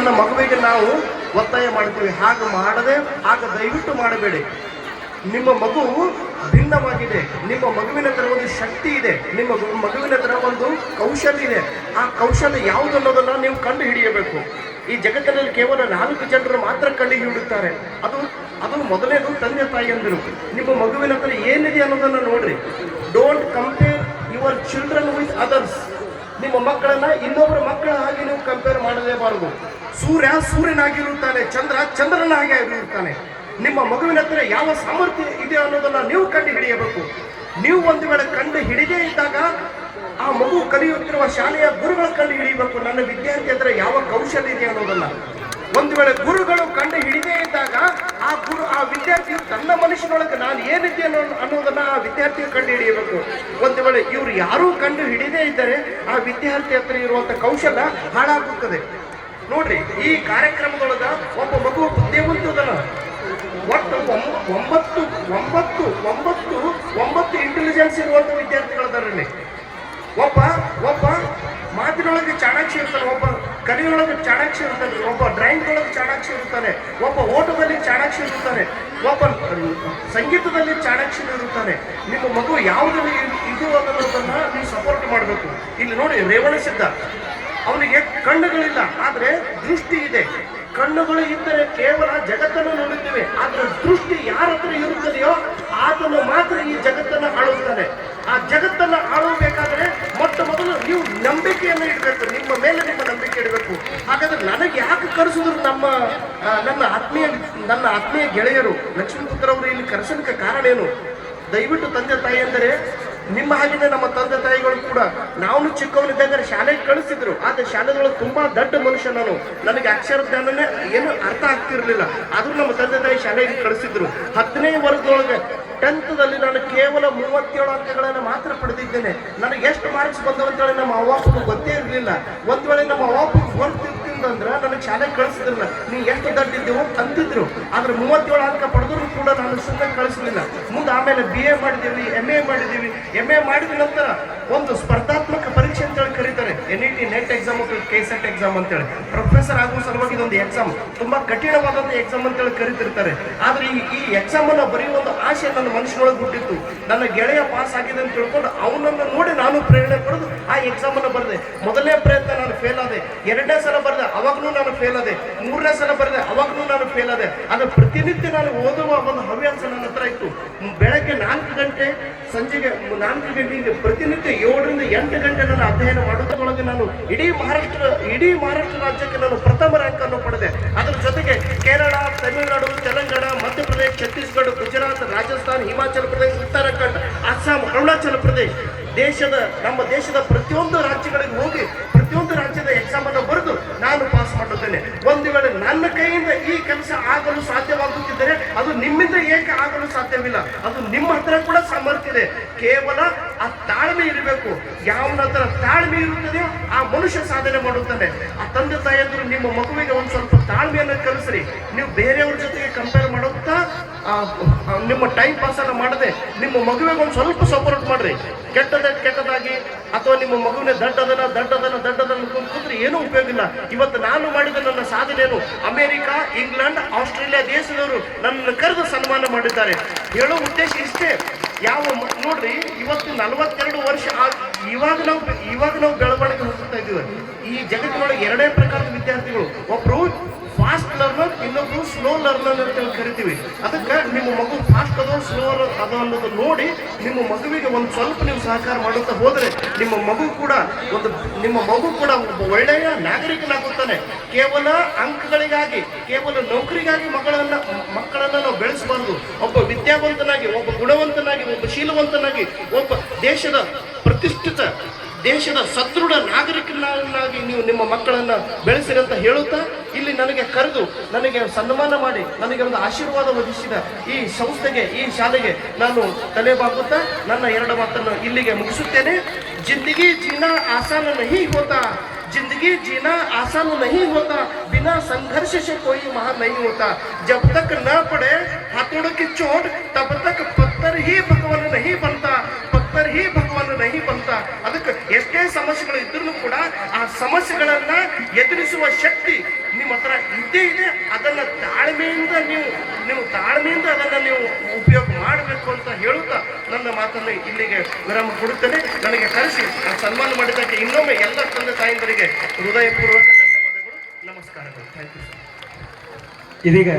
ನನ್ನ ಮಗುವಿಗೆ ನಾವು ಒತ್ತಾಯ ಮಾಡ್ತೀವಿ. ಹಾಗೆ ದಯವಿಟ್ಟು ಮಾಡಬೇಡಿ. ನಿಮ್ಮ ಮಗು ಭಿನ್ನವಾಗಿದೆ. ನಿಮ್ಮ ಮಗುವಿನ ಹತ್ರ ಒಂದು ಶಕ್ತಿ ಇದೆ, ನಿಮ್ಮ ಮಗುವಿನ ಹತ್ರ ಒಂದು ಕೌಶಲ್ಯ ಇದೆ. ಆ ಕೌಶಲ್ಯ ಯಾವುದು ಅನ್ನೋದನ್ನ ನೀವು ಕಂಡು ಹಿಡಿಯಬೇಕು. ಈ ಜಗತ್ತಿನಲ್ಲಿ ಕೇವಲ 4 ಜನರು ಮಾತ್ರ ಕಂಡು ಹಿಡಿಯುತ್ತಾರೆ. ಅದು ಮೊದಲೇದು ತಂದೆ ತಾಯಿಯಂದಿರು. ನಿಮ್ಮ ಮಗುವಿನ ಹತ್ರ ಏನಿದೆ ಅನ್ನೋದನ್ನ ನೋಡ್ರಿ. Don't compare your children with others. ನಿಮ್ಮ ಮಕ್ಕಳನ್ನ ಇನ್ನೊಬ್ಬರ ಮಕ್ಕಳ ಹಾಗೆ ನೀವು ಕಂಪೇರ್ ಮಾಡಲೇಬಾರದು. ಸೂರ್ಯ ಸೂರ್ಯನಾಗಿರುತ್ತಾನೆ, ಚಂದ್ರ ಚಂದ್ರನ ಹಾಗೆ ಇರುತ್ತಾನೆ. ನಿಮ್ಮ ಮಗುವಿನ ಹತ್ರ ಯಾವ ಸಾಮರ್ಥ್ಯ ಇದೆ ಅನ್ನೋದನ್ನ ನೀವು ಕಂಡು ಹಿಡಿಯಬೇಕು. ನೀವು ಒಂದು ವೇಳೆ ಕಂಡು ಹಿಡಿದೇ ಇದ್ದಾಗ ಆ ಮಗು ಕಲಿಯುತ್ತಿರುವ ಶಾಲೆಯ ಗುರುಗಳು ಕಂಡು ಹಿಡಿಯಬೇಕು, ನನ್ನ ವಿದ್ಯಾರ್ಥಿ ಹತ್ರ ಯಾವ ಕೌಶಲ್ಯ ಇದೆ ಅನ್ನೋದನ್ನ. ಒಂದು ವೇಳೆ ಗುರುಗಳು ಕಂಡು ಹಿಡಿದೇ ಇದ್ದಾಗ ಆ ವಿದ್ಯಾರ್ಥಿಯು ತನ್ನ ಮನುಷ್ಯನೊಳಗೆ ನಾನು ಏನಿದೆ ಅನ್ನೋದನ್ನ ಆ ವಿದ್ಯಾರ್ಥಿಯು ಕಂಡು ಹಿಡಿಯಬೇಕು. ಒಂದು ವೇಳೆ ಇವರು ಯಾರೂ ಕಂಡು ಹಿಡಿದೇ ಇದ್ದರೆ ಆ ವಿದ್ಯಾರ್ಥಿ ಹತ್ರ ಇರುವಂತ ಕೌಶಲ್ಯ ಹಾಳಾಗುತ್ತದೆ. ನೋಡ್ರಿ, ಈ ಕಾರ್ಯಕ್ರಮದೊಳಗ ಒಬ್ಬ ಮಗು ಬುದ್ಧಿವಂತದಲ್ಲ. ಒಟ್ಟು 9 ಇಂಟೆಲಿಜೆನ್ಸ್ ಇರುವಂತ ವಿದ್ಯಾರ್ಥಿಗಳಿದ್ದಾರೆ. ಒಬ್ಬ ಮಾತಿನೊಳಗೆ ಚಾಣಾಕ್ಷಿ ಇರ್ತಾನೆ, ಒಬ್ಬ ಕಲಿಯೊಳಗೆ ಚಾಣಾಕ್ಷಿ ಇರ್ತಾನೆ, ಒಬ್ಬ ಡ್ರಾಯಿಂಗ್ ಒಳಗೆ ಚಾಣಾಕ್ಷಿ ಇರ್ತಾನೆ, ಒಬ್ಬ ಓಟದಲ್ಲಿ ಚಾಣಾಕ್ಷಿ ಇರುತ್ತಾನೆ, ಒಬ್ಬ ಸಂಗೀತದಲ್ಲಿ ಚಾಣಾಕ್ಷಿ ಇರುತ್ತಾನೆ. ನಿಮ್ಮ ಮಗು ಯಾವುದರಲ್ಲಿ ಇದು ಅನ್ನೋದನ್ನ ನೀವು ಸಪೋರ್ಟ್ ಮಾಡಬೇಕು. ಇಲ್ಲಿ ನೋಡಿ, ರೇವಣ ಸಿದ್ಧ, ಅವನಿಗೆ ಕಣ್ಣುಗಳಿಲ್ಲ, ಆದ್ರೆ ದೃಷ್ಟಿ ಇದೆ. ಕಣ್ಣುಗಳು ಇದ್ದರೆ ಕೇವಲ ಜಗತ್ತನ್ನು ನೋಡುತ್ತೇವೆ, ಆದ್ರೆ ದೃಷ್ಟಿ ಯಾರ ಹತ್ರ ಇರುತ್ತದೆಯೋ ಆತನು ಮಾತ್ರ ಈ ಜಗತ್ತನ್ನು ಆಳುತ್ತಾನೆ. ಆ ಜಗತ್ತನ್ನು ಆಳಬೇಕಾದ್ರೆ ಮೊಟ್ಟ ಮೊದಲು ನೀವು ನಂಬಿಕೆಯನ್ನು ಇಡಬೇಕು, ನಿಮ್ಮ ಮೇಲೆ ನಿಮ್ಮ ನಂಬಿಕೆ ಇಡಬೇಕು. ಹಾಗಾದ್ರೆ ನನಗೆ ಯಾಕೆ ಕರೆಸಿದ್ರು ನನ್ನ ಆತ್ಮೀಯ ಗೆಳೆಯರು ಲಕ್ಷ್ಮೀಪುತ್ರ ಅವರು ಇಲ್ಲಿ ಕರೆಸಲಿಕ್ಕೆ ಕಾರಣ ಏನು? ದಯವಿಟ್ಟು ತಂದೆ ತಾಯಿ ಅಂದರೆ ನಿಮ್ಮ ಹಾಗೆಯೇ ನಮ್ಮ ತಂದೆ ತಾಯಿಗಳು ಕೂಡ ನಾವು ಚಿಕ್ಕವನಿದ್ದಾಗ ಶಾಲೆಗೆ ಕಳಿಸಿದ್ರು. ಆದ್ರೆ ಶಾಲೆದೊಳಗೆ ತುಂಬಾ ದೊಡ್ಡ ಮನುಷ್ಯ ನನಗೆ ಅಕ್ಷರ ಜ್ಞಾನನೇ ಏನು ಅರ್ಥ ಆಗ್ತಿರ್ಲಿಲ್ಲ. ಆದ್ರೂ ನಮ್ಮ ತಂದೆ ತಾಯಿ ಶಾಲೆಗೆ ಕಳಿಸಿದ್ರು. 10ನೇ ವರ್ಗದೊಳಗೆ 10th ನಾನು ಕೇವಲ 37 ಅಂಕಗಳನ್ನು ಮಾತ್ರ ಪಡೆದಿದ್ದೇನೆ. ನನಗೆ ಎಷ್ಟು ಮಾರ್ಕ್ಸ್ ಬಂದವಂತೇಳಿ ನಮ್ಮ ಅವ್ವಪ್ಪಗೂ ಗೊತ್ತೇ ಇರಲಿಲ್ಲ. ಒಂದ್ ವೇಳೆ ನಮ್ಮ ಅವ್ವಪ್ಪಗೆ ಗೊತ್ತಿತ್ತಂದ್ರೆ ನನಗೆ ಶಾಲೆಗೆ ಕಳಿಸಿದ್ರಲ್ಲ, ನೀ ಎಷ್ಟು ದಡ್ಡಿದ್ದೆವು ಅಂತಿದ್ರು. ಆದ್ರೆ 37 ಅಂಕ ಪಡೆದ್ರು ಕೂಡ ನಾನು ಸುಮ್ಮನೆ ಕಳಿಸಲಿಲ್ಲ. ಮುಂದೆ ಆಮೇಲೆ BA ಮಾಡಿದ್ದೀವಿ, MA ಮಾಡಿದ್ದೀವಿ. MA ಮಾಡಿದ ನಂತರ ಒಂದು ಸ್ಪರ್ಧಾತ್ಮಕ ಪರೀಕ್ಷೆ ಅಂತೇಳಿ ಕರೀತಾರೆ, NET ನೆಟ್ ಎಕ್ಸಾಮ್ ಮತ್ತು KSET ಎಕ್ಸಾಮ್ ಅಂತೇಳಿ. ಪ್ರೊಫೆಸರ್ ಆಗುವ ಸಲುವಾಗಿ ಇದೊಂದು ಎಕ್ಸಾಮ್, ತುಂಬಾ ಕಠಿಣವಾದಂತ ಎಕ್ಸಾಮ್ ಅಂತೇಳಿ ಕರೀತಿರ್ತಾರೆ. ಆದ್ರೆ ಈ ಎಕ್ಸಾಮ್ ಅನ್ನ ಬರೆಯುವ ಒಂದು ಆಶೆ ನನ್ನ ಮನುಷ್ಯನೊಳಗೆ ಹುಟ್ಟಿತ್ತು. ನನ್ನ ಗೆಳೆಯ ಪಾಸ್ ಆಗಿದೆ ಅಂತ ತಿಳ್ಕೊಂಡು ಅವನನ್ನು ನೋಡಿ ನಾನು ಪ್ರೇರಣೆ ಪಡೆದು ಆ ಎಕ್ಸಾಮ್ ಅನ್ನು ಬರೆದೆ. ಮೊದಲನೇ ಪ್ರಯತ್ನ ನಾನು ಫೇಲ್ ಆದೆ, 2ನೇ ಸಲ ಬರೆದೆ, ಅವಾಗ್ಲೂ ನಾನು ಫೇಲ್ ಆದೆ, 3ನೇ ಸಲ ಬರೆದೆ, ಅವಾಗ್ಲೂ ನಾನು ಫೇಲ್ ಆದೆ. ಅದು ಪ್ರತಿನಿತ್ಯ ನಾನು ಓದುವ ಒಂದು ಹವ್ಯಾಸ ನನ್ನ ಹತ್ರ ಇತ್ತು. ಬೆಳಗ್ಗೆ 4 ಗಂಟೆ, ಸಂಜೆಗೆ 4 ಗಂಟೆಗೆ ಪ್ರತಿನಿತ್ಯ 7 ರಿಂದ 8 ಗಂಟೆ ನಾನು ಅಧ್ಯಯನ ಮಾಡೋದ್ರೊಳಗೆ ನಾನು ಇಡೀ ಮಹಾರಾಷ್ಟ್ರ ರಾಜ್ಯಕ್ಕೆ ನಾನು ಪ್ರಥಮ ರ್ಯಾಂಕ್ ಅನ್ನು ಪಡೆದೆ. ಅದರ ಜೊತೆಗೆ ಕೇರಳ, ತಮಿಳುನಾಡು, ತೆಲಂಗಾಣ, ಮಧ್ಯಪ್ರದೇಶ, ಛತ್ತೀಸ್ಗಢ, ಗುಜರಾತ್, ರಾಜಸ್ಥಾನ್, ಹಿಮಾಚಲ ಪ್ರದೇಶ, ಉತ್ತರಾಖಂಡ್, ಅಸ್ಸಾಂ, ಅರುಣಾಚಲ ಪ್ರದೇಶ, ನಮ್ಮ ದೇಶದ ಪ್ರತಿಯೊಂದು ರಾಜ್ಯಗಳಿಗೆ ಹೋಗಿ ಪ್ರತಿಯೊಂದು ರಾಜ್ಯದ ಎಕ್ಸಾಮ್ ಅನ್ನು ಬರೆದು ನಾನು ಪಾಸ್ ಮಾಡುತ್ತೇನೆ. ಒಂದು ವೇಳೆ ನನ್ನ ಕೈಯಿಂದ ಈ ಕೆಲಸ ಆಗಲು ಸಾಧ್ಯವಾಗುತ್ತಿದ್ದರೆ ಅದು ನಿಮ್ಮಿಂದ ಏಕೆ ಆಗಲು ಸಾಧ್ಯವಿಲ್ಲ? ಅದು ನಿಮ್ಮ ಹತ್ರ ಕೂಡ ಸಾಮರ್ಥ್ಯ ಇದೆ. ಕೇವಲ ಆ ತಾಳ್ಮೆ ಇರಬೇಕು. ಯಾವನ ಹತ್ರ ತಾಳ್ಮೆ ಇರುತ್ತದೆಯೋ ಆ ಮನುಷ್ಯ ಸಾಧನೆ ಮಾಡುತ್ತಾನೆ. ಆ ತಂದೆ ತಾಯಿಯಂದ್ರು ನಿಮ್ಮ ಮಗುವಿಗೆ ಒಂದು ಸ್ವಲ್ಪ ತಾಳ್ಮೆಯನ್ನು ಕಲಿಸ್ರಿ. ನೀವು ಬೇರೆಯವ್ರ ಜೊತೆಗೆ ಕಂಪೇರ್ ಮಾಡುತ್ತಾ ನಿಮ್ಮ ಟೈಮ್ ಪಾಸ್ ಅನ್ನ ಮಾಡದೆ ನಿಮ್ಮ ಮಗುವಿಗೆ ಒಂದು ಸ್ವಲ್ಪ ಸಪೋರ್ಟ್ ಮಾಡ್ರಿ. ಕೆಟ್ಟದಾಗಿ ಅಥವಾ ನಿಮ್ಮ ಮಗುವಿನ ದಡ್ಡದನ್ನ ಕೂತ್ರೆ ಏನೂ ಉಪಯೋಗ ಇಲ್ಲ. ಇವತ್ತು ನಾನು ಮಾಡಿದ ನನ್ನ ಸಾಧನೆಯನ್ನು ಅಮೆರಿಕ, ಇಂಗ್ಲೆಂಡ್, ಆಸ್ಟ್ರೇಲಿಯಾ ದೇಶದವರು ನನ್ನ ಕರೆದು ಸನ್ಮಾನ ಮಾಡಿದ್ದಾರೆ. ಹೇಳೋ ಉದ್ದೇಶ ಇಷ್ಟೇ. ನೋಡ್ರಿ, ಇವತ್ತು 42 ವರ್ಷ ಇವಾಗ ನಾವು ಬೆಳವಣಿಗೆ ಹೋಗ್ತಾ ಇದ್ದೀವಿ. ಈ ಜಗತ್ತಿನೊಳಗೆ 2 ಪ್ರಕಾರದ ವಿದ್ಯಾರ್ಥಿಗಳು, ಒಬ್ರು ಫಾಸ್ಟ್ ಲರ್ನರ್, ಇನ್ನೊಬ್ರು ಸ್ಲೋ ಲರ್ನರ್ ಅಂತ ಕರಿತೀವಿ. ಅದಕ್ಕೆ ನಿಮ್ಮ ಮಗು ಫಾಸ್ಟ್ ಅದೋ ಸ್ಲೋ ಅದೋ ಅನ್ನೋದು ನೋಡಿ ನಿಮ್ಮ ಮಗುವಿಗೆ ಒಂದು ಸ್ವಲ್ಪ ನೀವು ಸಹಕಾರ ಮಾಡುತ್ತಾ ಹೋದರೆ ನಿಮ್ಮ ಮಗು ಕೂಡ ಒಬ್ಬ ಒಳ್ಳೆಯ ನಾಗರಿಕನಾಗುತ್ತಾನೆ. ಕೇವಲ ಅಂಕಗಳಿಗಾಗಿ, ಕೇವಲ ನೌಕರಿಗಾಗಿ ಮಕ್ಕಳನ್ನ ನಾವು ಬೆಳೆಸಬಾರದು. ಒಬ್ಬ ವಿದ್ಯಾವಂತನಾಗಿ, ಒಬ್ಬ ಗುಣವಂತನಾಗಿ, ಒಬ್ಬ ಶೀಲವಂತನಾಗಿ, ಒಬ್ಬ ದೇಶದ ಪ್ರತಿಷ್ಠಿತ, ದೇಶದ ಸದೃಢ ನಾಗರಿಕನಾಗಿ ನೀವು ನಿಮ್ಮ ಮಕ್ಕಳನ್ನ ಬೆಳೆಸಿರಿ ಅಂತ ಹೇಳುತ್ತಾ ಇಲ್ಲಿ ನನಗೆ ಕರೆದು ನನಗೆ ಸನ್ಮಾನ ಮಾಡಿ ನನಗೆ ಒಂದು ಆಶೀರ್ವಾದ ಒದಗಿಸಿದ ಈ ಸಂಸ್ಥೆಗೆ, ಈ ಶಾಲೆಗೆ ನಾನು ತಲೆಬಾಗುತ್ತಾ ನನ್ನ 2 ಮಾತನ್ನು ಇಲ್ಲಿಗೆ ಮುಗಿಸುತ್ತೇನೆ. ಜಿಂದಗಿ ಜೀನಾ ಆಸಾನ್ ನಹೀ ಹೋತಾ, जिंदगी जीना आसान नहीं होता, बिना संघर्ष से कोई महान नहीं होता. जब तक न पड़े हाथों की चोट तब तक पत्थर ही भगवान नहीं बनता, पत्थर ही भगवान ನಹಿ ಬಂತ. ಅದಕ್ಕೆ ಎಷ್ಟೇ ಸಮಸ್ಯೆಗಳು ಇದ್ರೂ ಕೂಡ ಆ ಸಮಸ್ಯೆಗಳನ್ನ ಎದುರಿಸುವ ಶಕ್ತಿ ನಿಮ್ಮ ಹತ್ರ ಇದ್ದೇ ಇದೆ. ಅದನ್ನ ತಾಳ್ಮೆಯಿಂದ ನೀವು ತಾಳ್ಮೆಯಿಂದ ಅದನ್ನ ನೀವು ಉಪಯೋಗ ಮಾಡಬೇಕು ಅಂತ ಹೇಳುತ್ತಾ ನನ್ನ ಮಾತನ್ನು ಇಲ್ಲಿಗೆ ವಿರಾಮ ಕೊಡುತ್ತೇನೆ. ನನಗೆ ಕರೆಸಿ ಸನ್ಮಾನ ಮಾಡಿದ್ದಕ್ಕೆ ಇನ್ನೊಮ್ಮೆ ಎಲ್ಲ ತಂದೆ ತಾಯಂದರಿಗೆ ಹೃದಯಪೂರ್ವಕ ಧನ್ಯವಾದಗಳು, ನಮಸ್ಕಾರಗಳು. Thank you. ಇದೀಗ